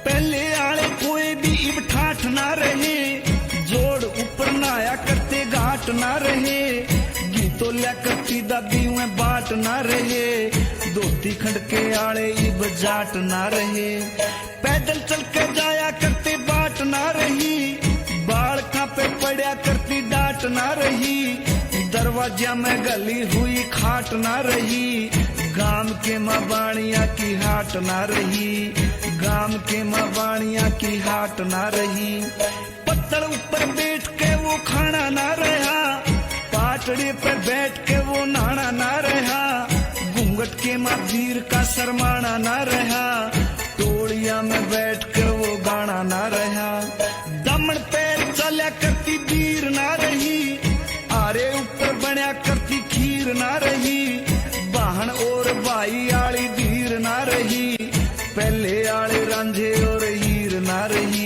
पहले आले कोई भी इब ठाठ ना रहे, जोड़ ऊपर नाया करते घाट ना रहे, गीतो लिया करती दादी में बाट ना रहे, धोती खंड के आले इब जाट ना रहे, पैदल चल के जाया करते बाट ना रही, बाल पे पड़ा करती डांट ना रही, दरवाजा में गली हुई खाट ना रही, गांव के माँ बाणिया की हाट ना रही, गांव के माँ बाणिया की हाट ना रही, पत्थर ऊपर बैठ के वो खाना ना रहा, पाटड़ी पे बैठ के वो नहाना ना रहा, घूंघट के माँ धीर का शरमाना ना रहा, टोलिया में बैठ कर वो गाना ना रहा, दमन पैर चल्या करती बीर ना रही, आरे ऊपर बनया करती खीर ना रही, बहन और भाई आली धीर ना रही, पहले आले रांझे और हीर ना रही।